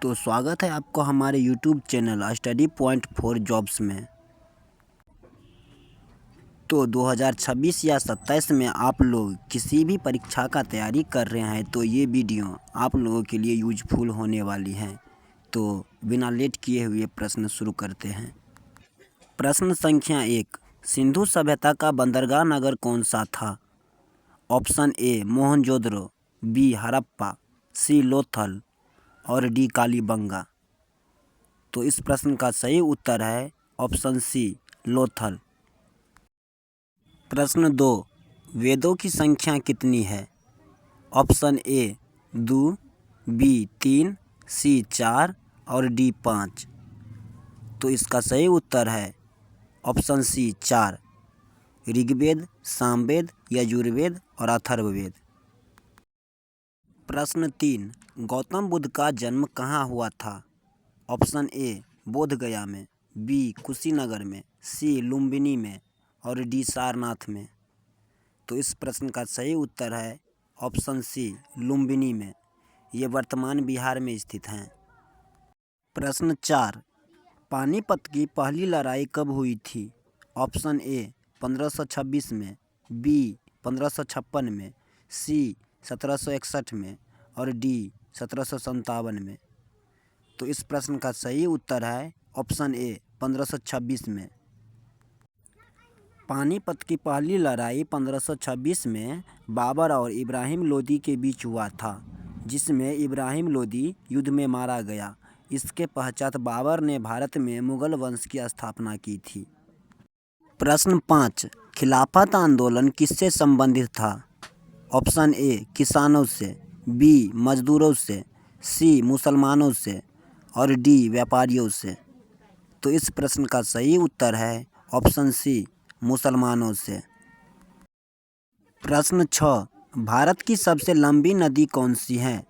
तो स्वागत है आपको हमारे YouTube channel study point for jobs में। तो 2026 या 27 में आप लोग किसी भी परीक्षा का तैयारी कर रहे हैं तो ये वीडियो आप लोगों के लिए यूजफुल होने वाली है। तो बिना लेट किए हुए प्रश्न शुरू करते हैं। प्रश्न संख्या 1, सिंधु सभ्यता का बंदरगाह नगर कौन सा था? Option A Mohenjodaro, B Harappa, C Lothal और डी कालीबंगा। तो इस प्रश्न का सही उत्तर है ऑप्शन सी लोथल। प्रश्न 2, वेदों की संख्या कितनी है? ऑप्शन ए 2, बी 3, सी 4 और डी 5। तो इसका सही उत्तर है ऑप्शन सी 4, ऋग्वेद, सामवेद, यजुर्वेद और अथर्ववेद। प्रश्न 3, गौतम बुद्ध का जन्म कहाँ हुआ था? ऑप्शन ए बोधगया में, बी कुशीनगर में, सी लुम्बिनी में और डी सारनाथ में। तो इस प्रश्न का सही उत्तर है ऑप्शन सी लुम्बिनी में। ये वर्तमान बिहार में स्थित हैं। प्रश्न 4, पानीपत की पहली लड़ाई कब हुई थी? ऑप्शन ए 1526 में, बी 1556 में, सी 1761 में और डी 1757 में। तो इस प्रश्न का सही उत्तर है ऑप्शन ए 1526 में। पानीपत की पहली लड़ाई 1526 में बाबर और इब्राहिम लोदी के बीच हुआ था, जिसमें इब्राहिम लोदी युद्ध में मारा गया। इसके पश्चात बाबर ने भारत में मुगल वंश की स्थापना की थी। प्रश्न 5, खिलाफत आंदोलन किससे संबंधित था? ऑप्शन ए किसानों से, बी मजदूरों से, सी मुसलमानों से और डी व्यापारियों से। तो इस प्रश्न का सही उत्तर है ऑप्शन सी मुसलमानों से। प्रश्न 6, भारत की सबसे लंबी नदी कौन सी है?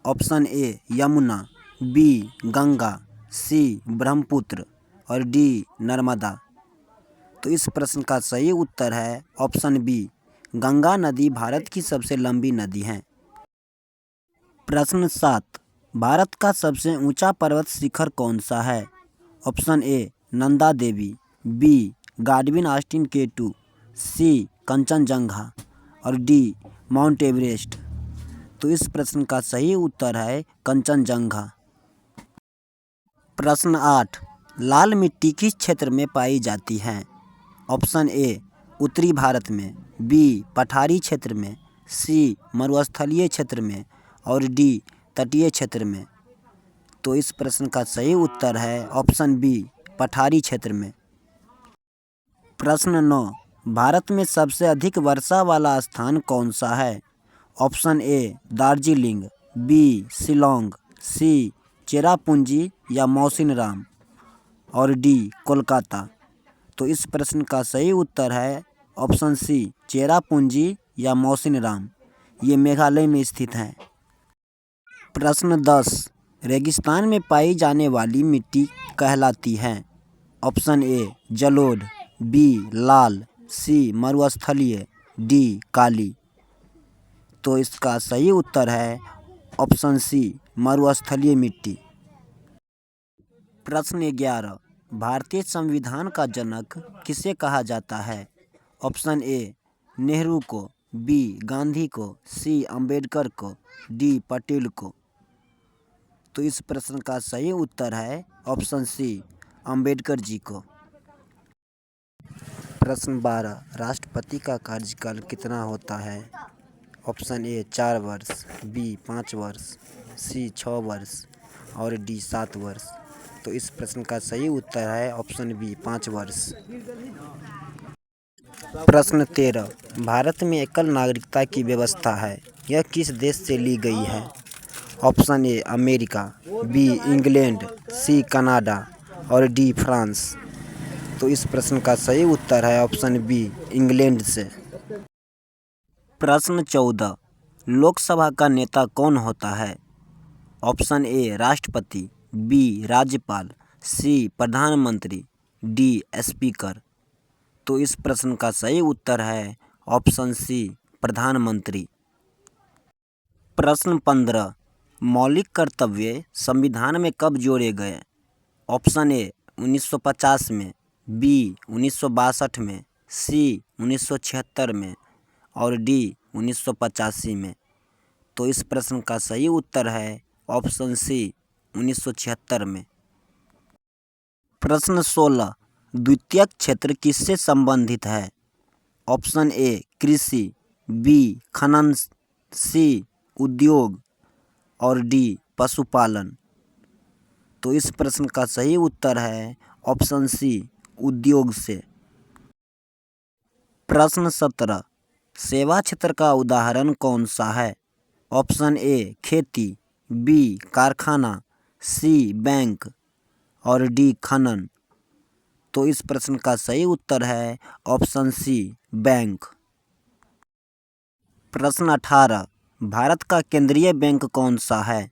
Option A Yamuna, B Ganga, C Brahmaputra और डी नर्मदा। तो इस प्रश्न का सही उत्तर है ऑप्शन बी, गंगा नदी भारत की सबसे लंबी नदी है। प्रश्न 7, भारत का सबसे ऊंचा पर्वत शिखर कौन सा है? Option A Nanda Devi, B Godwin Austen K2, C Kanchenjunga और डी माउंट एवरेस्ट। तो इस प्रश्न का सही उत्तर है कंचनजंगा। प्रश्न 8, लाल मिट्टी किस क्षेत्र में पाई जाती है? ऑप्शन ए उत्तरी भारत में, बी पठारी क्षेत्र में, सी मरुस्थलीय क्षेत्र में और डी तटीय क्षेत्र में। तो इस प्रश्न का सही उत्तर है ऑप्शन बी पठारी क्षेत्र में। प्रश्न 9, भारत में सबसे अधिक वर्षा वाला स्थान कौन सा है? Option A Darjeeling, B Shillong, C Cherrapunji या मौसिनराम और डी कोलकाता। तो इस प्रश्न का सही उत्तर है ऑप्शन सी चेरापूंजी या मौसिनराम। ये मेघालय में स्थित हैं। प्रश्न 10, रेगिस्तान में पाई जाने वाली मिट्टी कहलाती है? ऑप्शन ए जलोढ़, बी लाल, सी मरुस्थलीय, डी काली। तो इसका सही उत्तर है ऑप्शन सी मरुस्थलीय मिट्टी। प्रश्न 11, भारतीय संविधान का जनक किसे कहा जाता है? ऑप्शन ए नेहरू को, बी गांधी को, सी अंबेडकर को, डी पटेल को। तो इस प्रश्न का सही उत्तर है ऑप्शन सी अंबेडकर जी को। प्रश्न 12, राष्ट्रपति का कार्यकाल कितना होता है? ऑप्शन ए 4 वर्ष, बी 5 वर्ष, सी 6 वर्ष और डी 7 वर्ष। तो इस प्रश्न का सही उत्तर है ऑप्शन बी 5 वर्ष। प्रश्न 13, भारत में एकल नागरिकता की व्यवस्था है, यह किस देश से ली गई है? Option A America, B England, C Canada और डी फ्रांस। तो इस प्रश्न का सही उत्तर है ऑप्शन बी इंग्लैंड से। प्रश्न 14, लोकसभा का नेता कौन होता है? ऑप्शन ए राष्ट्रपति, बी राज्यपाल, सी प्रधानमंत्री, डी स्पीकर। तो इस प्रश्न का सही उत्तर है ऑप्शन सी प्रधानमंत्री। प्रश्न 15, मौलिक कर्तव्य संविधान में कब जोड़े गए? ऑप्शन ए 1950 में, बी 1962 में, सी 1976 में और डी 1985 में। तो इस प्रश्न का सही उत्तर है ऑप्शन सी 1976 में। प्रश्न 16, द्वितीयक क्षेत्र किससे संबंधित है? ऑप्शन ए कृषि, बी खनन, सी उद्योग और डी पशुपालन। तो इस प्रश्न का सही उत्तर है ऑप्शन सी उद्योग से। प्रश्न 17, सेवा क्षेत्र का उदाहरण कौन सा है? ऑप्शन ए खेती, बी कारखाना, सी बैंक और डी खनन। तो इस प्रश्न का सही उत्तर है ऑप्शन सी बैंक। प्रश्न 18, भारत का केंद्रीय बैंक कौन सा है?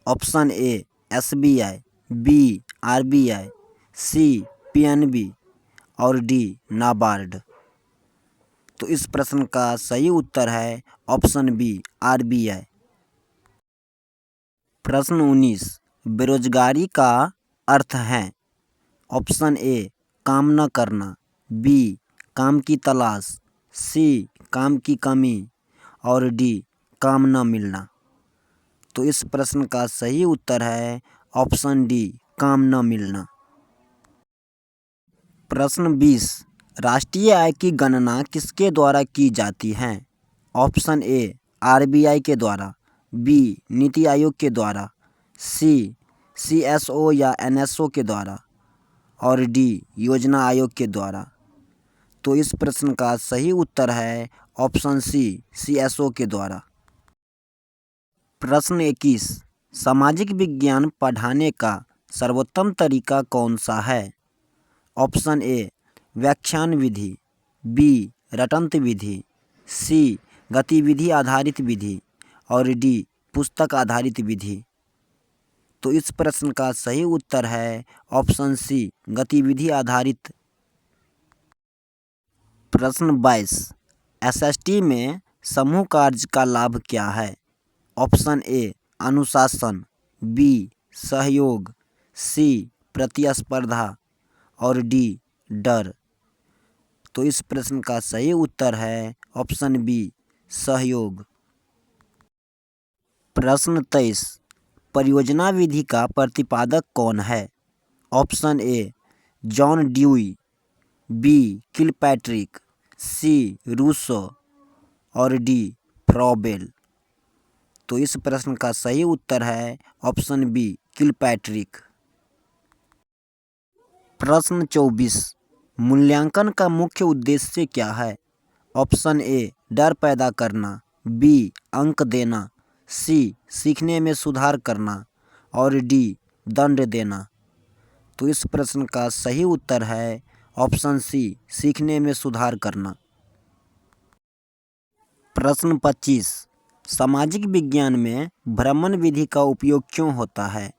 Option A SBI, B RBI, C PNB और डी नाबार्ड। तो इस प्रश्न का सही उत्तर है ऑप्शन बी RBI। प्रश्न 19, बेरोजगारी का अर्थ है? ऑप्शन ए काम न करना, बी काम की तलाश, सी काम की कमी और डी काम न मिलना। तो इस प्रश्न का सही उत्तर है ऑप्शन डी काम न मिलना। प्रश्न 20, राष्ट्रीय आय की गणना किसके द्वारा की जाती है? ऑप्शन ए RBI के द्वारा, बी नीति आयोग के द्वारा, सी CSO या NSO के द्वारा और डी योजना आयोग के द्वारा। तो इस प्रश्न का सही उत्तर है ऑप्शन सी CSO के द्वारा। प्रश्न 21, सामाजिक विज्ञान पढ़ाने का सर्वोत्तम तरीका कौन सा है? ऑप्शन ए व्याख्यान विधि, बी रटंत विधि, सी गतिविधि आधारित विधि और डी पुस्तक आधारित विधि। तो इस प्रश्न का सही उत्तर है ऑप्शन सी गतिविधि आधारित। प्रश्न 22, SST में समूह कार्य का लाभ क्या है? ऑप्शन ए अनुशासन, बी सहयोग, सी प्रतिस्पर्धा और डी डर। तो इस प्रश्न का सही उत्तर है ऑप्शन बी सहयोग। प्रश्न 23, परियोजना विधि का प्रतिपादक कौन है? Option A John Dewey, B Kilpatrick, C Rousseau और डी फ्रॉबेल। तो इस प्रश्न का सही उत्तर है ऑप्शन बी किलपैट्रिक। प्रश्न 24, मूल्यांकन का मुख्य उद्देश्य क्या है? ऑप्शन ए डर पैदा करना, बी अंक देना, सी सीखने में सुधार करना और डी दंड देना। तो इस प्रश्न का सही उत्तर है ऑप्शन सी सीखने में सुधार करना। प्रश्न 25, सामाजिक विज्ञान में भ्रमण विधि का उपयोग क्यों होता है?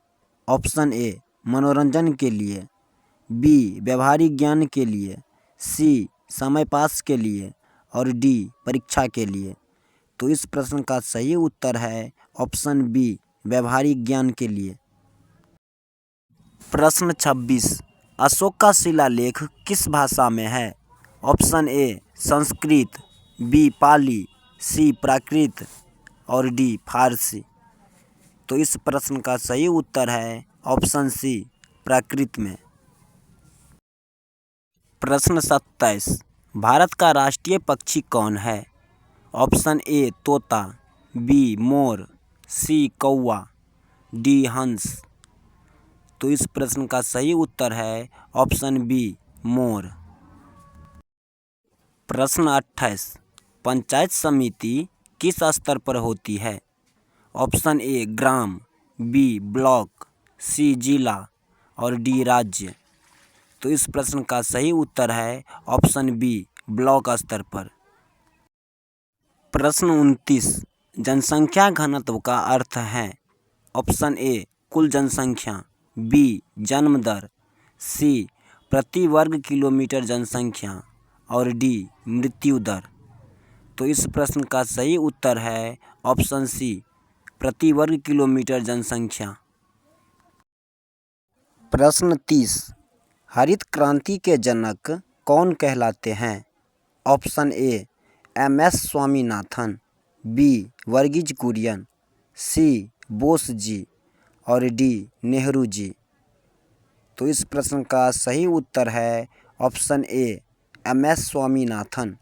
ऑप्शन ए मनोरंजन के लिए, बी व्यवहारिक ज्ञान के लिए, सी समय पास के लिए और डी परीक्षा के लिए। तो इस प्रश्न का सही उत्तर है ऑप्शन बी व्यवहारिक ज्ञान के लिए। प्रश्न 26, अशोक का शिलालेख किस भाषा में है? ऑप्शन ए संस्कृत, बी पाली, सी प्राकृत और डी फारसी। तो इस प्रश्न का सही उत्तर है ऑप्शन सी प्राकृत में। प्रश्न 27, भारत का राष्ट्रीय पक्षी कौन है? ऑप्शन ए तोता, बी मोर, सी कौवा, डी हंस। तो इस प्रश्न का सही उत्तर है ऑप्शन बी मोर। प्रश्न 28, पंचायत समिति किस स्तर पर होती है? ऑप्शन ए ग्राम, बी ब्लॉक, सी जिला और डी राज्य। तो इस प्रश्न का सही उत्तर है ऑप्शन बी ब्लॉक स्तर पर। प्रश्न 29, जनसंख्या घनत्व का अर्थ है? ऑप्शन ए कुल जनसंख्या, बी जन्म दर, सी प्रति वर्ग किलोमीटर जनसंख्या और डी मृत्यु दर। तो इस प्रश्न का सही उत्तर है ऑप्शन सी प्रति वर्ग किलोमीटर जनसंख्या। प्रश्न 30, हरित क्रांति के जनक कौन कहलाते हैं? Option A MS Swaminathan, B Verghese Kurien, C Bose ji और डी नेहरू जी। तो इस प्रश्न का सही उत्तर है ऑप्शन ए MS स्वामीनाथन।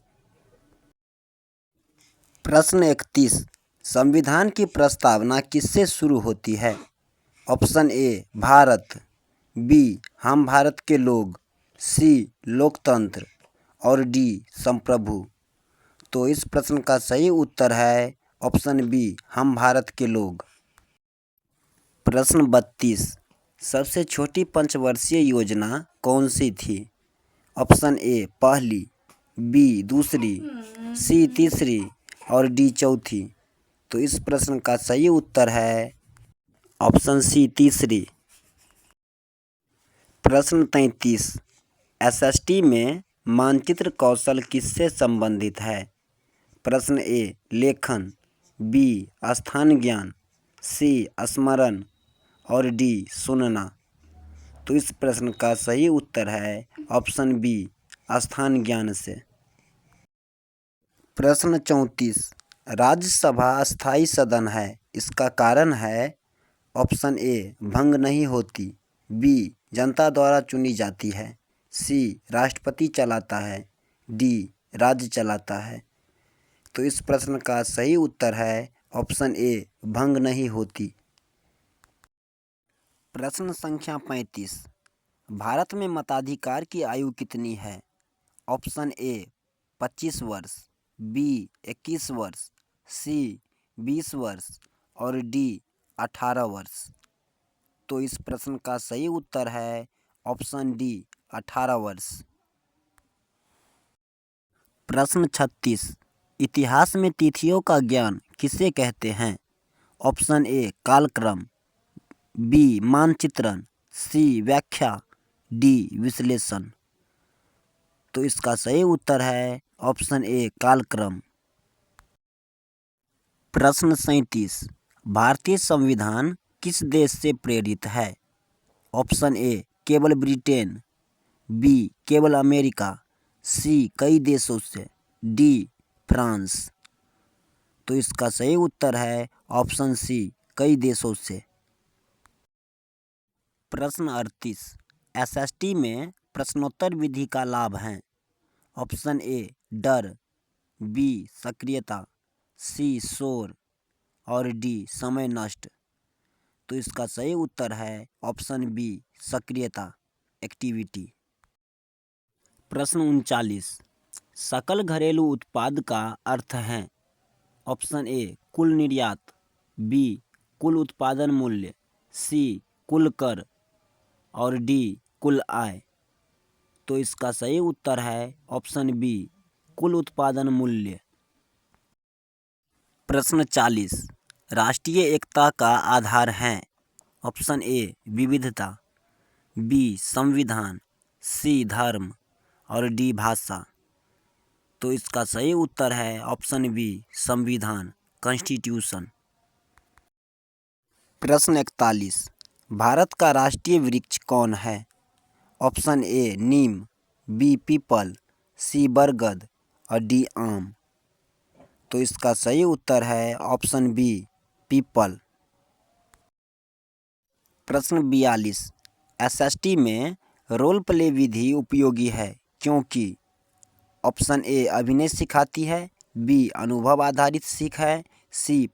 प्रश्न 31, संविधान की प्रस्तावना किससे शुरू होती है? ऑप्शन ए भारत, बी हम भारत के लोग, सी लोकतंत्र और डी संप्रभु। तो इस प्रश्न का सही उत्तर है ऑप्शन बी हम भारत के लोग। प्रश्न 32, सबसे छोटी पंचवर्षीय योजना कौन सी थी? ऑप्शन ए पहली, बी दूसरी, सी तीसरी और डी चौथी। तो इस प्रश्न का सही उत्तर है ऑप्शन सी तीसरी। प्रश्न 33, SST में मानचित्र कौशल किससे संबंधित है? प्रश्न ए लेखन, बी स्थान ज्ञान, सी स्मरण और डी सुनना। तो इस प्रश्न का सही उत्तर है ऑप्शन बी स्थान ज्ञान से। प्रश्न 34, राज्यसभा अस्थायी सदन है, इसका कारण है? ऑप्शन ए भंग नहीं होती, बी जनता द्वारा चुनी जाती है, सी राष्ट्रपति चलाता है, डी राज्य चलाता है। तो इस प्रश्न का सही उत्तर है ऑप्शन ए भंग नहीं होती। प्रश्न संख्या 35, भारत में मताधिकार की आयु कितनी है? ऑप्शन ए 25 वर्ष, बी 21 वर्ष, सी 20 वर्ष और डी 18 वर्ष। तो इस प्रश्न का सही उत्तर है ऑप्शन डी 18 वर्ष। प्रश्न 36, इतिहास में तिथियों का ज्ञान किसे कहते हैं? ऑप्शन ए कालक्रम, बी मानचित्रण, सी व्याख्या, डी विश्लेषण। तो इसका सही उत्तर है ऑप्शन ए कालक्रम। प्रश्न 37, भारतीय संविधान किस देश से प्रेरित है? ऑप्शन ए केवल ब्रिटेन, बी केवल अमेरिका, सी कई देशों से, डी फ्रांस। तो इसका सही उत्तर है ऑप्शन सी कई देशों से। प्रश्न 38, SST में प्रश्नोत्तर विधि का लाभ है? ऑप्शन ए डर, बी सक्रियता, सी शोर और डी समय नष्ट। तो इसका सही उत्तर है ऑप्शन बी सक्रियता एक्टिविटी। प्रश्न 39, सकल घरेलू उत्पाद का अर्थ है? ऑप्शन ए कुल निर्यात, बी कुल उत्पादन मूल्य, सी कुल कर और डी कुल आय। तो इसका सही उत्तर है ऑप्शन बी कुल उत्पादन मूल्य। प्रश्न 40, राष्ट्रीय एकता का आधार है? ऑप्शन ए विविधता, बी संविधान, सी धर्म और डी भाषा। तो इसका सही उत्तर है ऑप्शन बी संविधान कॉन्स्टिट्यूशन। प्रश्न 41, भारत का राष्ट्रीय वृक्ष कौन है? ऑप्शन ए नीम, बी पीपल, सी बरगद और डी आम। तो इसका सही उत्तर है ऑप्शन बी पीपल। प्रश्न 42, SST में रोल प्ले विधि उपयोगी है क्योंकि? ऑप्शन ए अभिनय सिखाती है, बी अनुभव आधारित सीख है, सी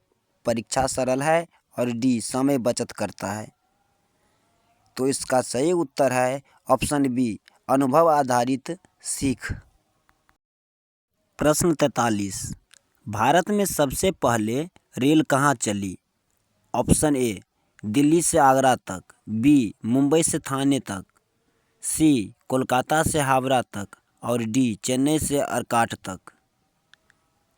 परीक्षा सरल है और डी समय बचत करता है। तो इसका सही उत्तर है ऑप्शन बी अनुभव आधारित सीख। प्रश्न 43, भारत में सबसे पहले रेल कहाँ चली? ऑप्शन ए दिल्ली से आगरा तक, बी मुंबई से थाने तक, सी कोलकाता से हावड़ा तक और डी चेन्नई से अर्काट तक।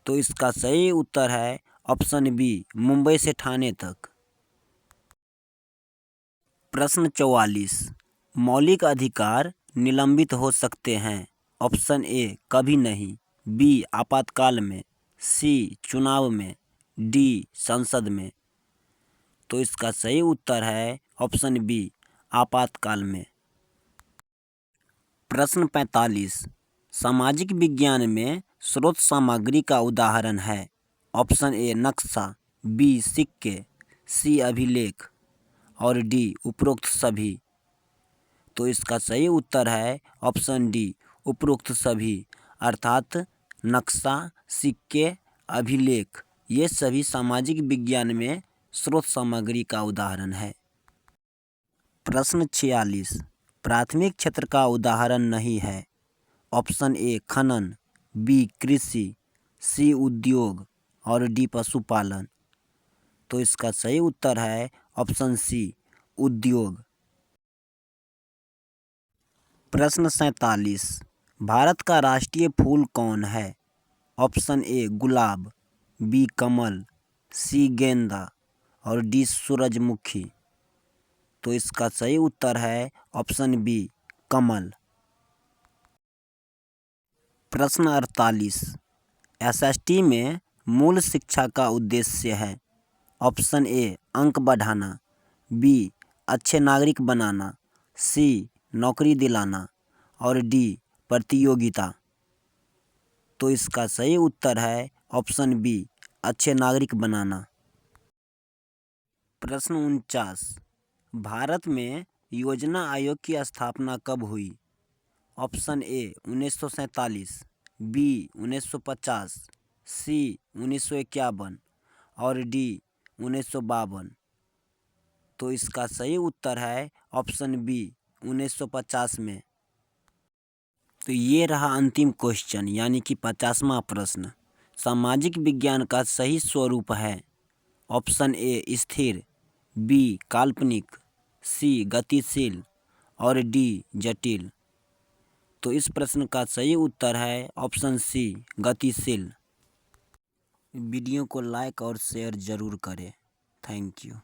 तो इसका सही उत्तर है ऑप्शन बी मुंबई से ठाणे तक। प्रश्न 44, मौलिक अधिकार निलंबित हो सकते हैं? ऑप्शन ए कभी नहीं, बी आपातकाल में, सी चुनाव में, डी संसद में। तो इसका सही उत्तर है ऑप्शन बी, आपातकाल में। प्रश्न 45, सामाजिक विज्ञान में स्रोत सामग्री का उदाहरण है। ऑप्शन ए नक्शा, बी सिक्के, सी अभिलेख और डी उपरोक्त सभी। तो इसका सही उत्तर है ऑप्शन डी, उपरोक्त सभी, अर्थात नक्शा, सिक्के, अभिलेख ये सभी सामाजिक विज्ञान में स्रोत सामग्री का उदाहरण है। प्रश्न 46, प्राथमिक क्षेत्र का उदाहरण नहीं है। ऑप्शन ए खनन, बी कृषि, सी उद्योग और डी पशुपालन। तो इसका सही उत्तर है ऑप्शन सी, उद्योग। प्रश्न 47, भारत का राष्ट्रीय फूल कौन है? ऑप्शन ए गुलाब, बी कमल, सी गेंदा और डी सूरजमुखी। तो इसका सही उत्तर है ऑप्शन बी, कमल। प्रश्न 48, एसएसटी में मूल शिक्षा का उद्देश्य है। ऑप्शन ए अंक बढ़ाना, बी अच्छे नागरिक बनाना, सी नौकरी दिलाना और डी प्रतियोगिता। तो इसका सही उत्तर है ऑप्शन बी, अच्छे नागरिक बनाना। प्रश्न 49, भारत में योजना आयोग की स्थापना कब हुई? ऑप्शन ए 1947, बी 1950, सी 1951 और डी 1952। तो इसका सही उत्तर है ऑप्शन बी, 1950 में। तो ये रहा अंतिम क्वेश्चन यानी कि 50वां प्रश्न। सामाजिक विज्ञान का सही स्वरूप है ऑप्शन ए स्थिर, बी काल्पनिक, सी गतिशील और डी जटिल। तो इस प्रश्न का सही उत्तर है ऑप्शन सी, गतिशील। वीडियो को लाइक और शेयर ज़रूर करें। Thank you.